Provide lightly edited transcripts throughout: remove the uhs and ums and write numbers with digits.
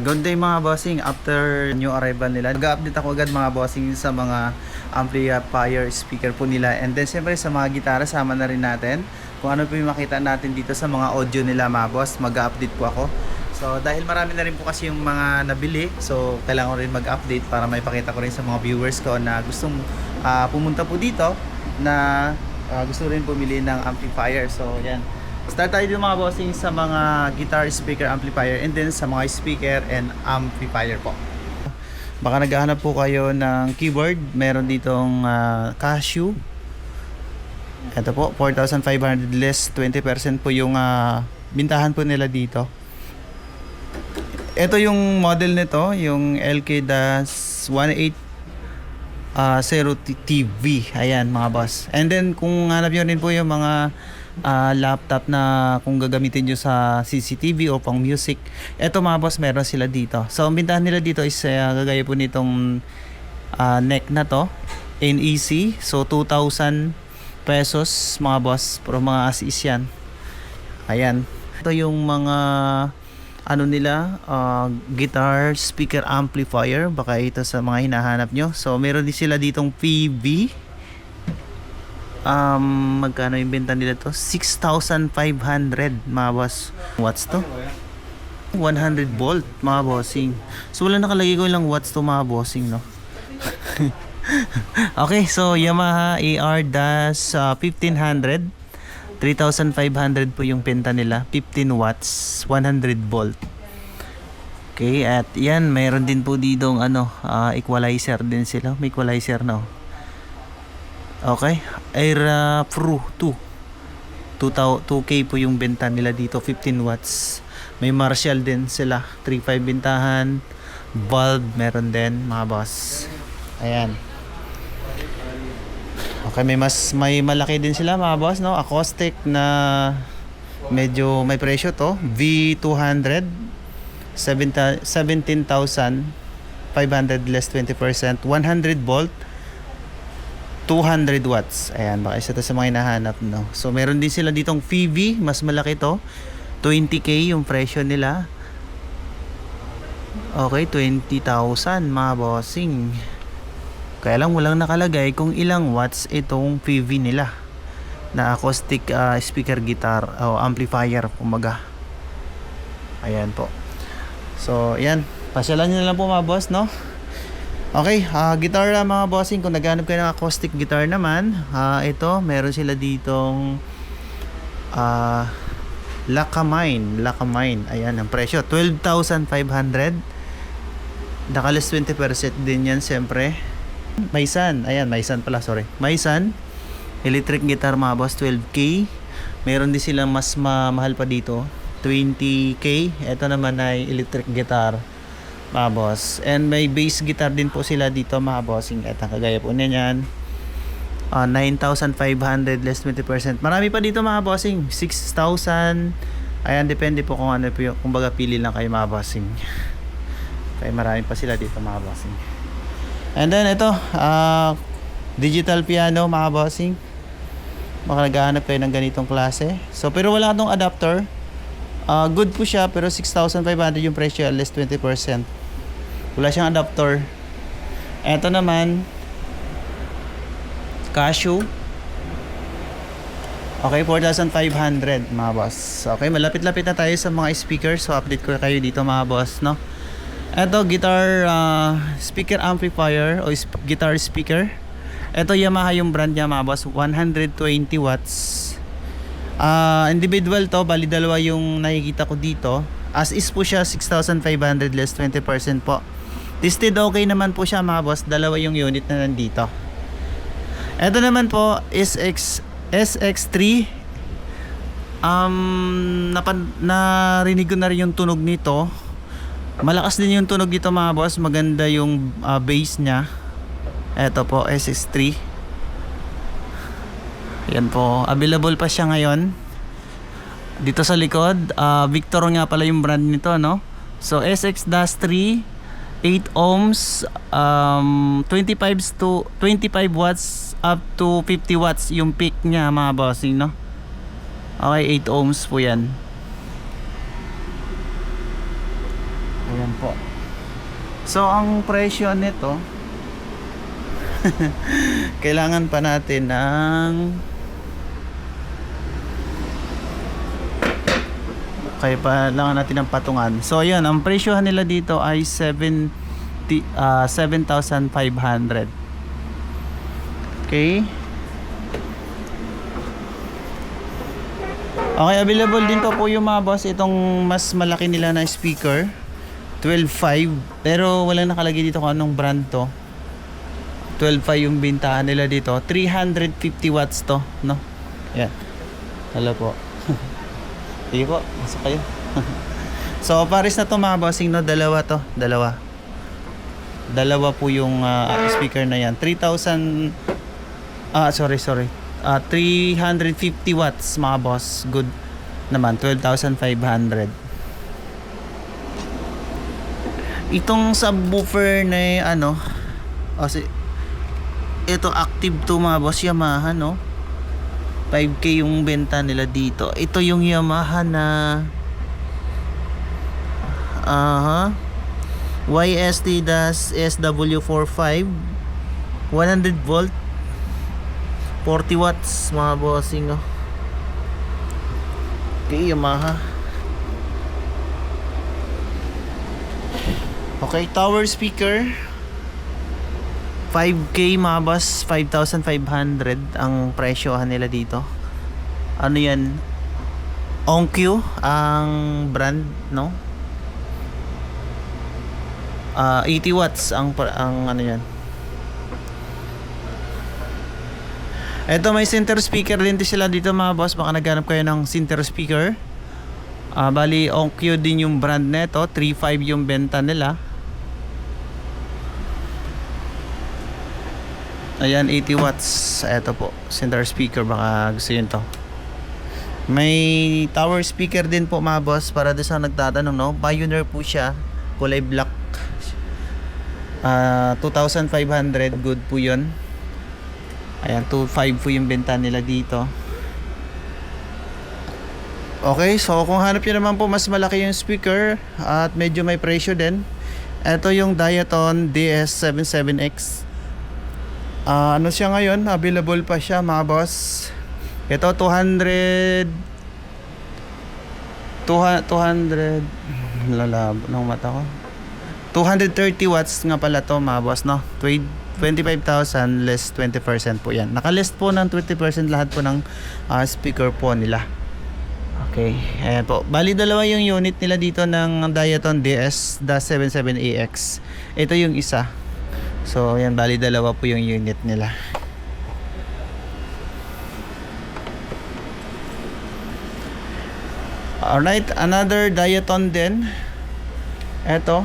Good day mga bossing, after new arrival nila, nag-update ako agad mga bossing sa mga amplifier speaker po nila, and then siyempre sa mga gitara sama na rin natin kung ano po yung makita natin dito sa mga audio nila mga boss. Mag-update po ako. So dahil marami na rin po kasi yung mga nabili, so kailangan ko rin mag-update para may pakita ko rin sa mga viewers ko na gustong pumunta po dito na gusto rin bumili ng amplifier. So yan, start tayo dito mga bossing sa mga guitar, speaker, amplifier, and then sa mga speaker and amplifier po. Baka naghahanap po kayo ng keyboard, meron ditong Casio. Ito po, 4,500 less 20% po yung bintahan po nila dito. Ito yung model nito, yung LK-18 0TV. Ayan mga boss. And then kung hanap nyo rin po yung mga laptop na kung gagamitin nyo sa CCTV o pang music, eto mga boss, meron sila dito. So ang bintahan nila dito is gagaya po nitong neck na to, NEC. So 2,000 pesos mga boss, pero mga as-is yan. Ayan, ito yung mga ano nila, guitar, speaker, amplifier. Baka ito sa mga hinahanap nyo. So meron din sila ditong PV. Magkano yung benta nila to? 6,500 mga boss. Watts to? 100 volt mga bossing. So wala nakalagay ko ilang watts to mga bossing, no? Okay, so Yamaha AR-1500, 3,500 po yung benta nila. 15 watts, 100 volt. Okay, at yan, mayroon din po ditong equalizer din sila. May equalizer na. Okay, Air Pro 2K po yung benta nila dito, 15 watts. May Marshall din sila, 3.5 bintahan. Bulb meron din mga boss. Ayan. Okay, may malaki din sila mga boss, no? Acoustic na medyo may presyo to, V200, 17,500 less 20%, 100 volt, 200 watts. Ayan, baka isa to sa mga hinahanap, no? So meron din sila ditong PV, mas malaki to, 20K yung presyo nila. Okay, 20,000 mga bossing. Kaya lang walang nakalagay kung ilang watts itong PV nila na acoustic speaker guitar o amplifier kumaga. Ayan po. So ayan, pasyalan nyo na lang po mga boss, no? Okay, guitar mga bossing, kung naghanap kayo ng acoustic guitar naman, ito, meron sila ditong Lacamine. Ayan, ang presyo, 12,500. Nakalas 20% din yan, siyempre. Maysan, ayan, Maysan pala, sorry. Maysan, electric guitar mga boss, 12K. Meron din silang mas mahal pa dito, 20K. Ito naman ay electric guitar mga boss. And may bass guitar din po sila dito mga bossing. Ito, kagaya po niyan. 9,500 less 20%. Marami pa dito mga bossing, 6,000. Ayan, depende po kung ano po yung, kumbaga pili lang kayo mga bossing. Kaya marami pa sila dito mga bossing. And then ito, digital piano mga bossing. Baka naghahanap kayo ng ganitong klase. So pero wala itong adapter. Good po siya, pero 6,500 yung presyo, less 20%. Wala siyang adapter. Ito naman, Casio. Okay, 4,500 mga boss. Okay, malapit-lapit na tayo sa mga speakers. So update ko kayo dito mga boss, no? Ito, guitar speaker amplifier o guitar speaker. Ito, Yamaha yung brand niya mga boss, 120 watts. Individual to, bali dalawa yung nakikita ko dito. As is po siya, 6,500 less 20% po. Tested okay naman po siya mga boss, dalawa yung unit na nandito. Ito naman po, SX3. Narinig ko na rin yung tunog nito. Malakas din yung tunog dito mga boss. Maganda yung bass nya. Ito po, SX3. Yan po, available pa siya ngayon dito sa likod. Victor nga pala yung brand nito, no? So SX-3, 8 ohms, 25 watts up to 50 watts yung peak nya mga bossing, no? Okay, 8 ohms po yan. Ayan. po. So ang presyo nito kailangan pa natin ng kailangan natin ng patungan. So ayun, ang presyohan nila dito ay 7,500. Okay. Okay, available din po yung mga boss itong mas malaki nila na speaker 12.5, pero walang nakalagay dito kung anong brand to. 12.5 yung bintahan nila dito. 350 watts to, no? Yan. Hello po. Sige po, masok kayo. So pares na to mga bossing, no? Dalawa to, dalawa po yung speaker na yan. 350 watts mga boss. Good naman, 12,500. Itong subwoofer na ito active to mga boss, Yamaha, no? 5K yung benta nila dito. Ito yung Yamaha na YST-SW45 100 volt 40 watts mga bossing, oh. Okay, Yamaha. Okay, tower speaker 5K mga boss, 5,500 ang presyohan nila dito. Ano yan? Onkyo ang brand, no? 80 watts ang ano yan. Ito may center speaker din sila dito mga boss. Baka naghanap kayo ng center speaker. Bali Onkyo din yung brand nito. 3.5 yung benta nila. Ayan, 80 watts. Ito po, center speaker. Baka gusto yun to. May tower speaker din po mga boss. Para doon sa nagtatanong, no? Pioneer po siya. Kulay black. 2,500. Good po yun. Ayan, 2.5 po yung benta nila dito. Okay, so kung hanap nyo naman po mas malaki yung speaker at medyo may presyo din, ito yung Diaton DS77X. Ano siya ngayon? Available pa siya mga boss. Ito 200 lalabo ng mata ko. 230 watts nga pala to mga boss, no? 25,000 less 20% po yan. Nakalist po ng 20% lahat po ng speaker po nila. Okay, ayan po. Bali dalawa yung unit nila dito ng Diaton DS77AX. Ito yung isa. So ayan, bali dalawa po yung unit nila. Alright, another Diaton din. Ito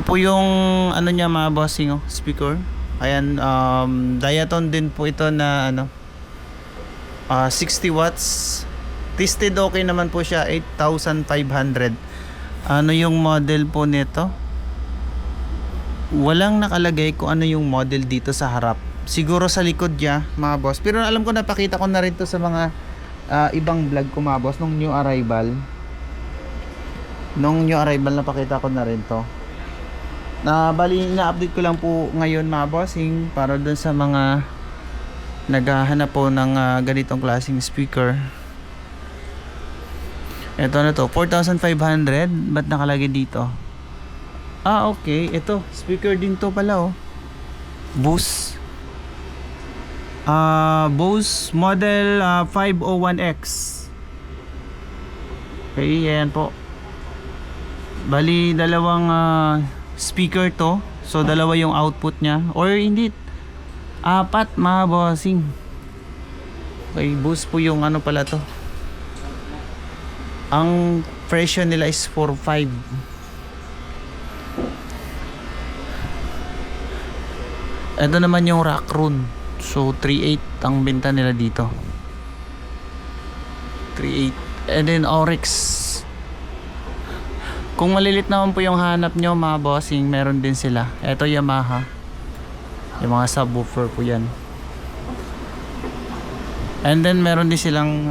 po yung ano niya mga bossing, speaker. Ayan, Diaton din po ito na 60 watts. Tested okay naman po siya, 8,500. Ano yung model po nito? Walang nakalagay kung ano yung model dito sa harap. Siguro sa likod niya mga boss. Pero alam ko napakita ko na rin to sa mga ibang vlog ko mga boss. Nung new arrival napakita ko na rin to. Bali na-update ko lang po ngayon mga bossing para dun sa mga naghahanap po ng ganitong klaseng speaker. Ito na to, 4,500. Ba't nakalagay dito? Okay, ito speaker din to pala, Bose. Bose model 501X. Okay, yan po. Bali dalawang speaker to. So dalawa yung output niya. Or hindi, apat mga bossing. Okay, Bose po yung ano pala to. Ang presyo nila is 4.5. Ito naman yung Raccoon. So 3.8 ang benta nila dito. 3.8. And then Oryx. Kung malilit naman po yung hanap nyo mga bossing, meron din sila. Ito Yamaha. Yung mga subwoofer po yan. And then meron din silang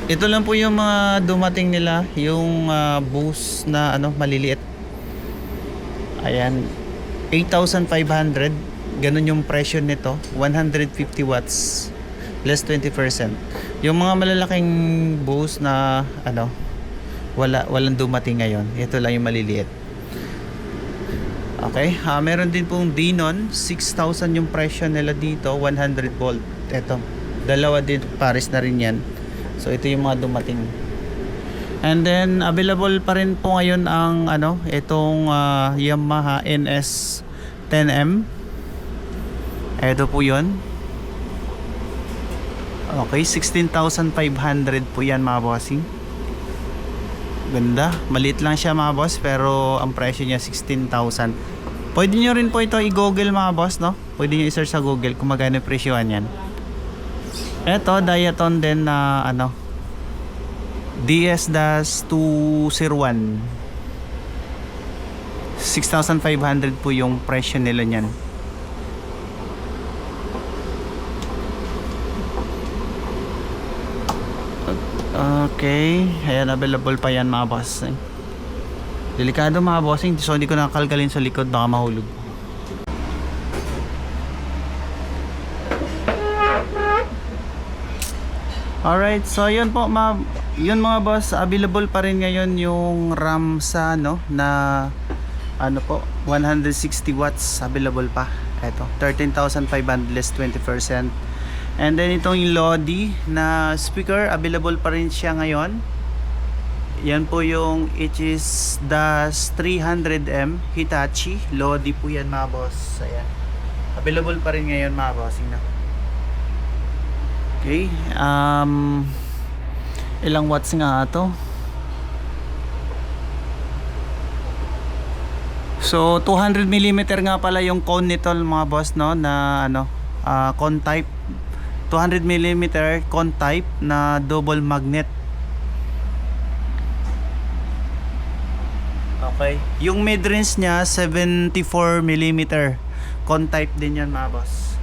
Ito lang po yung mga dumating nila, yung boost na ano, maliliit. Ayan, 8,500. Ganun yung presyo nito, 150 watts, less 20%. Yung mga malalaking boost na ano, walang dumating ngayon. Ito lang yung maliliit. Okay, meron din pong Denon, 6,000 yung presyo nila dito, 100 volt. Ito, dalawa din, pares na rin yan. So ito yung mga dumating. And then available pa rin po ngayon ang ano, itong Yamaha NS 10M. Ito po 'yon. Okay, 16,500 po yan mga bossing. Ganda, maliit lang siya mga boss, pero ang presyo niya 16,000. Pwede nyo rin po ito i-google mga boss, no? Pwede nyo i-search sa Google kung magkano yung presyohan yan. Ito, Diaton din na ano, DS-201. 6,500 po yung presyo nila niyan. Okay, ayan, available pa yan mga boss. Delikado mga bossing, so hindi ko nakakalkalin sa likod, baka mahulog. Alright, so yun po yun mga boss, available pa rin ngayon yung RAM sa ano, na ano po, 160 watts available pa. Ito, 13,500 less 20%. And then itong yung Lodi na speaker, available pa rin siya ngayon. Yan po yung HS-300M Hitachi Lodi po yan mga boss. Ayan, available pa rin ngayon mga bossing na. Okay, ilang watts nga to? So 200mm nga pala yung cone nito mga boss, no, na ano, cone type, 200mm cone type na double magnet. Okay, yung mid range nya 74mm cone type din yan mga boss.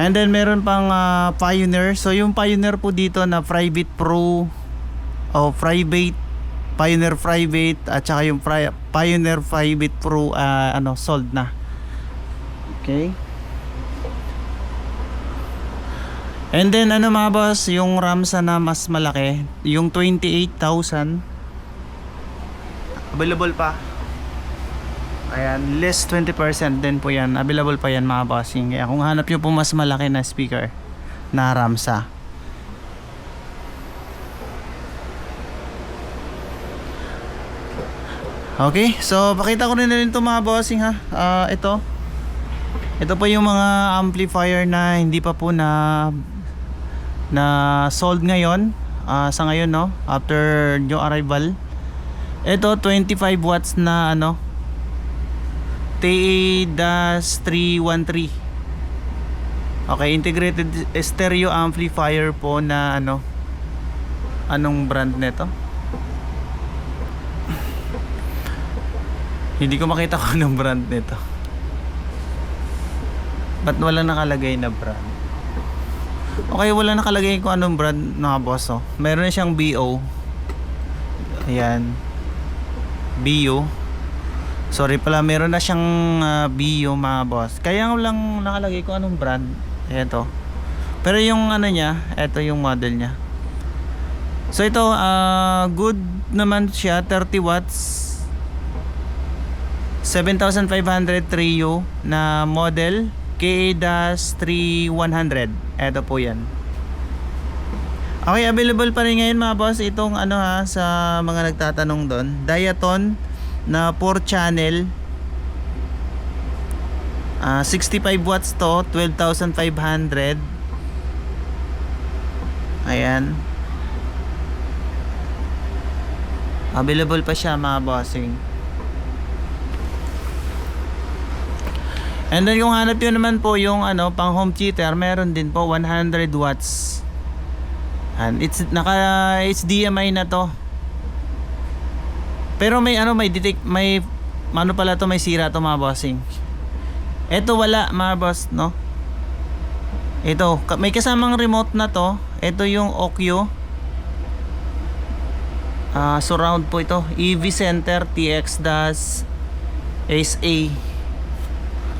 And then meron pang Pioneer. So yung Pioneer po dito na Private Pro o Private, Pioneer Private at saka yung Pioneer Private Pro ano, sold na. Okay. And then ano mga boss, yung RAM sana mas malaki, yung 28,000 available pa. Ayan, less 20% din po yan. Available pa yan mga bossing. Kaya kung hanap nyo po mas malaki na speaker na Ramsa. Okay, so pakita ko rin ito mga bossing ha. Ito po yung mga amplifier na hindi pa po na sold ngayon. Sa ngayon, no, after new arrival. Ito 25 watts na ano, TA-313. Okay, integrated stereo amplifier po na ano, anong brand nito? Hindi ko makita kung anong brand nito. Ba't wala nakalagay na brand? Okay, wala nakalagay kung anong brand mga boss, oh. Meron na siyang BO. Ayan, BO. Sorry pala, meron na siyang BO mga boss. Kaya lang nakalagay ko anong brand. Ito. Pero yung ano niya, ito yung model niya. So ito, good naman siya, 30 watts. 7,500 Trio na model KA-3100. Ito po yan. Okay, available pa rin ngayon mga boss itong ano ha, sa mga nagtatanong doon. Diaton na 4 channel, 65 watts to, 12,500. Ayan, available pa siya mga bossing. And then kung hanap yun naman po yung ano, pang home theater, meron din po 100 watts. And it's naka HDMI na to. Pero may ano, may detect, may ano pala to, may sira to mga bossing. Ito wala mga boss, no? Ito, may kasamang remote na to. Ito yung Okyo. Surround po ito. EV Center TX-SA.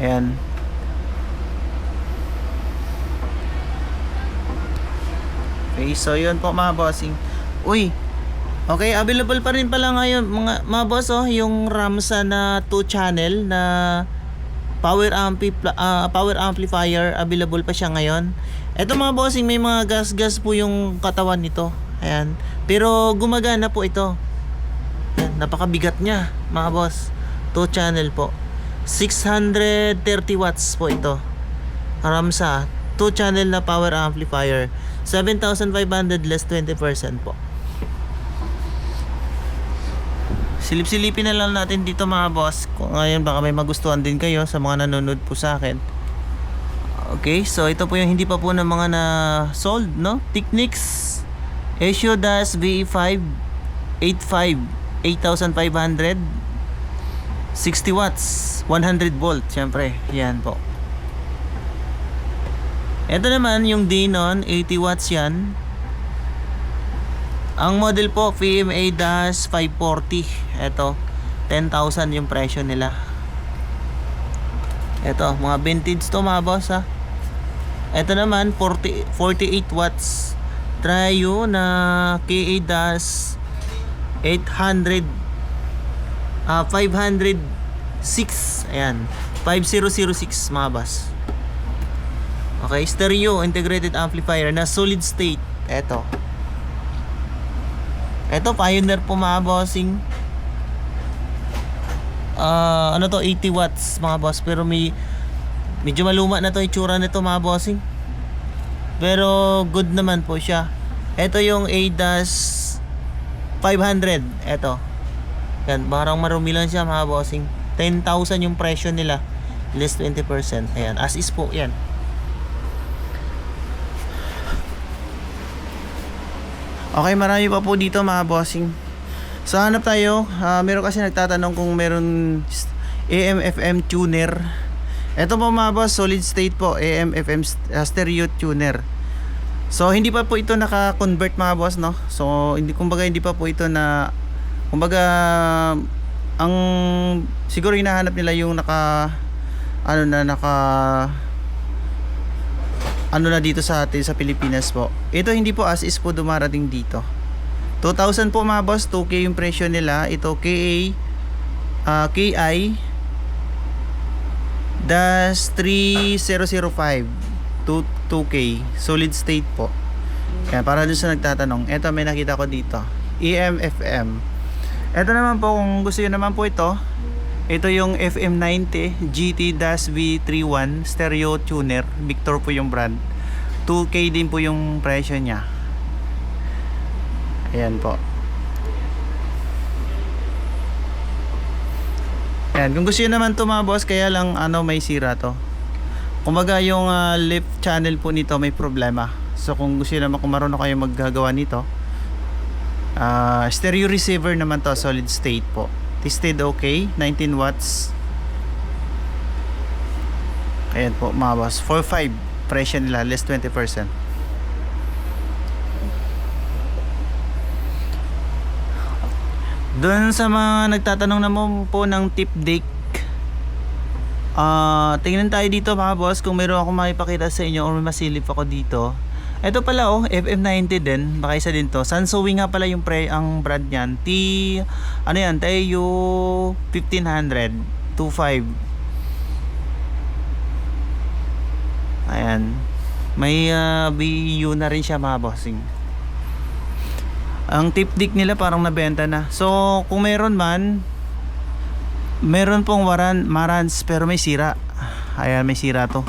Ayan. Okay, so yun po mga bossing. Uy, okay, available pa rin pala ngayon mga boss, oh, yung Ramsa na 2 channel na power amplifier, available pa siya ngayon. Ito mga bossing, may mga gas-gas po yung katawan nito. Ayan. Pero gumagana po ito. Ayan, napakabigat niya mga boss. 2 channel po. 630 watts po ito. Ramsa 2 channel na power amplifier. 7,500 less 20% po. Silip-silipin na lang natin dito mga boss. Kung ngayon baka may magustuhan din kayo sa mga nanonood po sa akin. Okay, so ito po yung hindi pa po ng mga na sold, no? Technics Asia Das VE5 85 8,500 60 watts 100 volt, syempre. Yan po. Ito naman yung Denon 80 watts yan. Ang model po PMA-540. Ito 10,000 yung presyo nila. Ito mga vintage to mga boss, ha. Ito naman 48 watts Trio na KA-800 506. Ayan 5006 mga boss. Okay, stereo integrated amplifier na solid state. Ito Pioneer po mga bossing. Ano to, 80 watts mga boss. Pero medyo maluma na to itsura nito mga bossing. Pero good naman po siya. Ito yung ADAS 500. Ito. Yan, parang marumi lang siya mga bossing. 10,000 yung presyo nila. Less 20%. Ayan, as is po yan. Okay, marami pa po dito mga bossing. So hanap tayo. Meron kasi nagtatanong kung meron AM/FM tuner. Ito po mga boss, solid state po, AM/FM stereo tuner. So hindi pa po ito naka-convert mga boss, no? So hindi pa po ito na ang siguro hinahanap nila yung ano na dito sa atin sa Pilipinas po. Ito hindi po as is po dumarating dito. 2,000 po mga boss, 2K yung presyo nila. Ito KI -3005 2K solid state po. Kaya para dun sa nagtatanong, ito may nakita ko dito, AM/FM. Ito naman po, kung gusto nyo naman po ito yung FM90 GT-V31 stereo tuner. Victor po yung brand. 2K din po yung presyo niya. Ayan po. Ayan, kung gusto nyo naman to mga boss, kaya lang may sira to. Kumbaga yung left channel po nito may problema. So kung gusto nyo naman, kung marunong kayo maggagawa nito, stereo receiver naman to, solid state po. Tested okay, 19 watts. Ayan po mga boss, 4.5 presyo nila, less 20%. Doon sa mga nagtatanong naman po ng tip deck, tingnan tayo dito mga boss kung meron akong makipakita sa inyo or may masilip ako dito. Ito pala FM90 din, baka isa din to. Sansui nga pala yung ang brand niyan. Teo 1500 25. Ayan. May BU na rin siya mga bossing. Ang tip deck nila parang nabenta na. So kung meron pong Marantz pero may sira. Ayan, may sira to.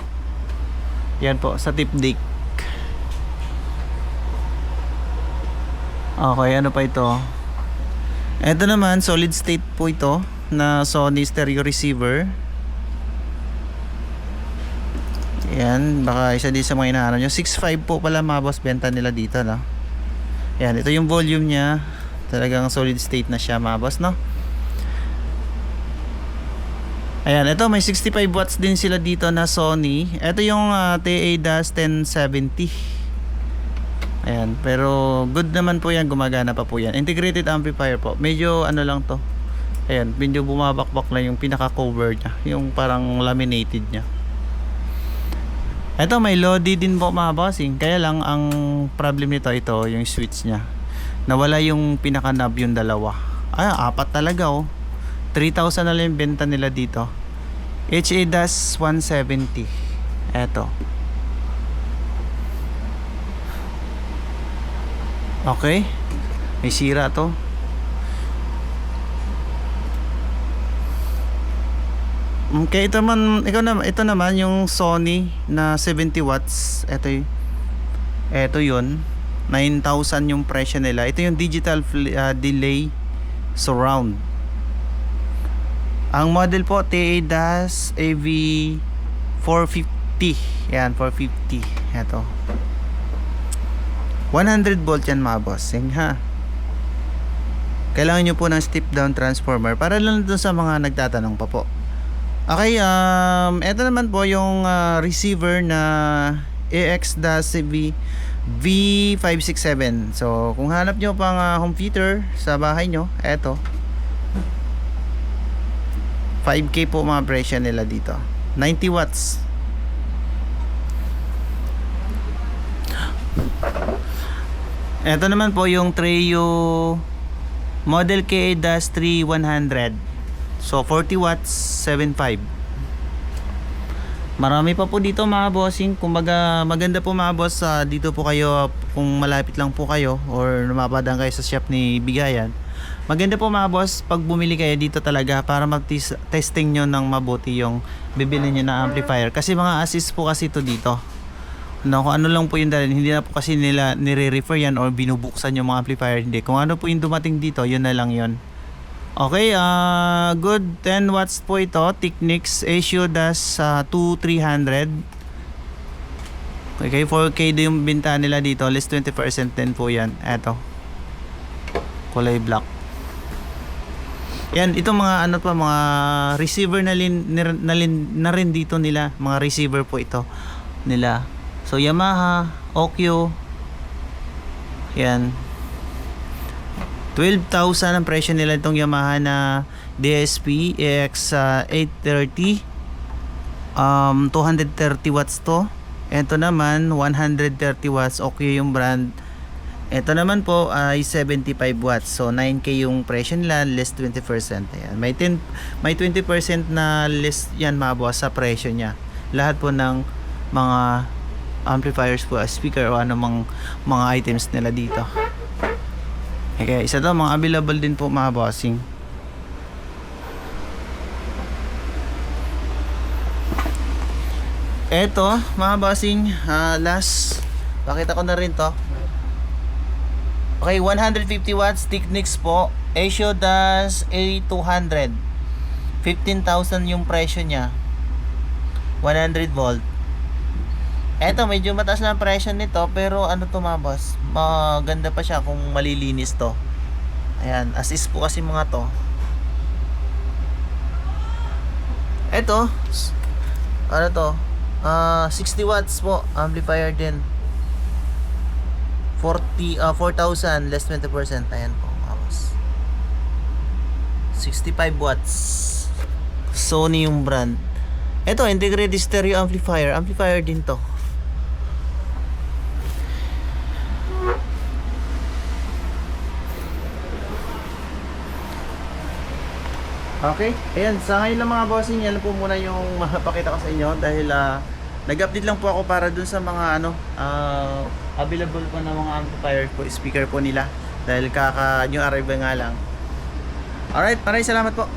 Yan po sa tip deck. Okay, ano pa ito? Ito naman, solid state po ito na Sony stereo receiver. Yan, baka isa din sa mga inaano nyo. 6.5 po pala mga boss, benta nila dito, no? Yan, ito yung volume niya. Talagang solid state na siya mga boss, no? Ayan, ito may 65 watts din sila dito na Sony. Ito yung TA-1070. Ayan, pero good naman po yan, gumagana pa po yan. Integrated amplifier po. Medyo ano lang to. Ayan, medyo bumabakbak lang yung pinaka-cover niya, yung parang laminated niya. Ito may Lodi din po mga bossing. Kaya lang ang problem nito ito, yung switch niya. Nawala yung pinaka-knob yung dalawa. Apat talaga oh. 3,000 na lang yung benta nila dito. HA-170. Eto. Okay. May sira to. Okay, ito naman yung Sony na 70 watts. Ito yun. 9,000 yung presyo nila. Ito yung digital delay surround. Ang model po TA-AV 450. Yan, 450. Ito. 100 volt yan mga bossing ha. Kailangan nyo po ng step down transformer para lang dun sa mga nagtatanong pa po. Okay, ito naman po yung receiver na AX-CV V567. So, kung hanap nyo pang home theater sa bahay nyo, eto. 5K po mga presyo nila dito. 90 watts. Ito naman po yung Treo Model K-3100. So 40 watts, 7.5. Marami pa po dito mga bossing. Kumbaga maganda po mga boss, dito po kayo kung malapit lang po kayo or mapadaan kayo sa shop ni Bigayan. Maganda po mga boss pag bumili kayo dito talaga para mag-testing nyo ng mabuti yung bibili nyo na amplifier. Kasi mga assist po kasi ito dito. No, kung ano lang po yung dalhin, hindi na po kasi nila nire-refer yan or binubuksan yung mga amplifier. Hindi. Kung ano po yung dumating dito, yun na lang yun. Okay, good 10 watts po ito. Technics ASIO-2300. Okay, 4K din yung binta nila dito. Less 20% din po yan. Eto. Kulay black. Yan, itong mga ano pa, mga receiver na rin dito nila. Mga receiver po ito nila. So, Yamaha, Okyo. Yan. 12,000 ang presyo nila itong Yamaha na DSP AX830. 230 watts to. Ito naman 130 watts. Okay yung brand. Ito naman po ay 75 watts. So 9K yung presyo nila, less 20%. Ayan. May 20% na less yan mabawas sa presyo niya. Lahat po ng mga amplifiers po, speaker o anumang mga items nila dito. Okay, isa to, mga available din po mga bossing. Eto mga bossing, last pakita ko na rin to. Okay, 150 watts Technics po, ASIO-A200. 15,000 yung presyo niya. 100 volt. Eto, medyo mataas na ang presyo nito, pero ano to mga boss, maganda pa siya kung malilinis to. Ayan, assist po kasi mga to. Eto, ano to, 60 watts po, amplifier din. 4,000 less 20%. Ayan po mga boss, 65 watts, Sony yung brand. Eto, integrated stereo amplifier din to. Okay, ayan, sa ngayon lang mga bossing, yan po muna yung mapakita ko sa inyo dahil nag-update lang po ako para dun sa mga available po na mga amplifier po, speaker po nila dahil kaka new arrival nga lang. Alright, maraming salamat po.